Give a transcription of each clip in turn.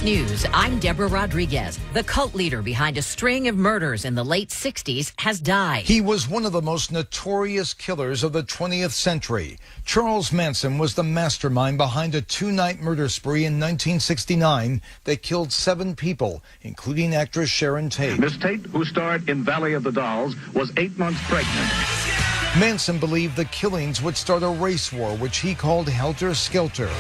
News, I'm Deborah Rodriguez. The cult leader behind a string of murders in the late 60s has died. He was one of the most notorious killers of the 20th century. Charles Manson was the mastermind behind a two-night murder spree in 1969 that killed 7 people, including actress Sharon Tate. Miss Tate, who starred in Valley of the Dolls, was 8 months pregnant. Manson believed the killings would start a race war, which he called helter-skelter.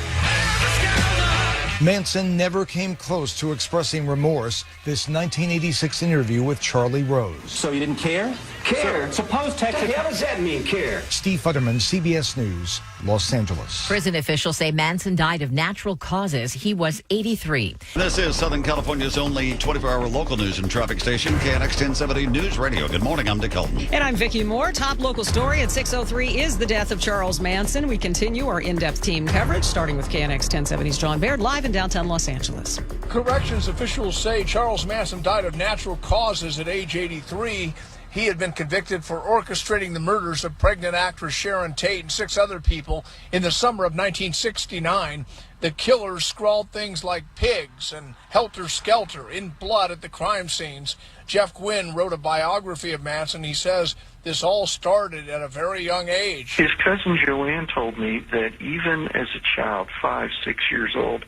Manson never came close to expressing remorse. This 1986 interview with Charlie Rose. So you didn't care? Care? Suppose Texas... What the hell does that mean, care? Steve Futterman, CBS News, Los Angeles. Prison officials say Manson died of natural causes. He was 83. This is Southern California's only 24-hour local news and traffic station, KNX 1070 News Radio. Good morning, I'm Dick Hilton. And I'm Vicki Moore. Top local story at 6:03 is the death of Charles Manson. We continue our in-depth team coverage, starting with KNX 1070's John Baird, live in downtown Los Angeles. Corrections officials say Charles Manson died of natural causes at age 83. He had been convicted for orchestrating the murders of pregnant actress Sharon Tate and 6 other people in the summer of 1969. The killers scrawled things like pigs and helter-skelter in blood at the crime scenes. Jeff Gwynn wrote a biography of Manson. He says this all started at a very young age. His cousin Joanne told me that even as a child, 5, 6 years old,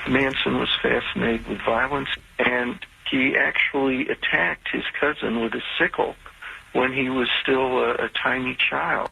Manson was fascinated with violence, and he actually attacked his cousin with a sickle when he was still a tiny child.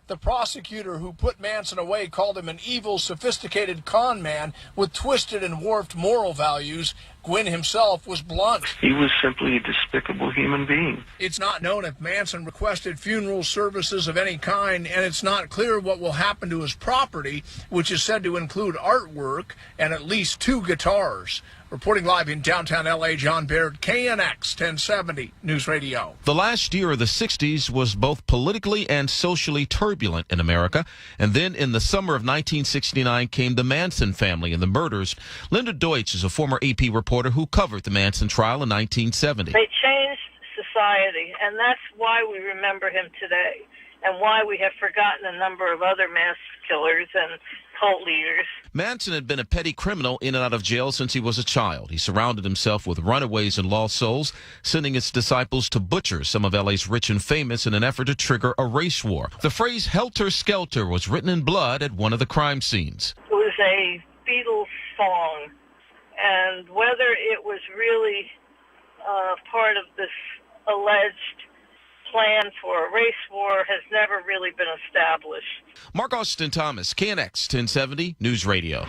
The prosecutor who put Manson away called him an evil, sophisticated con man with twisted and warped moral values. Gwynn himself was blunt. He was simply a despicable human being. It's not known if Manson requested funeral services of any kind, and it's not clear what will happen to his property, which is said to include artwork and at least 2 guitars. Reporting live in downtown L.A., John Baird, KNX 1070 News Radio. The last year of the 60s was both politically and socially turbulent in America. And then in the summer of 1969 came the Manson family and the murders. Linda Deutsch is a former AP reporter who covered the Manson trial in 1970. They changed society, and that's why we remember him today, and why we have forgotten a number of other mass killers and cult leaders. Manson had been a petty criminal in and out of jail since he was a child. He surrounded himself with runaways and lost souls, sending his disciples to butcher some of LA's rich and famous in an effort to trigger a race war. The phrase helter-skelter was written in blood at one of the crime scenes. It was a Beatles song, and whether it was really part of this alleged plan for a race war has never really been established. Mark Austin Thomas, KNX 1070 News Radio.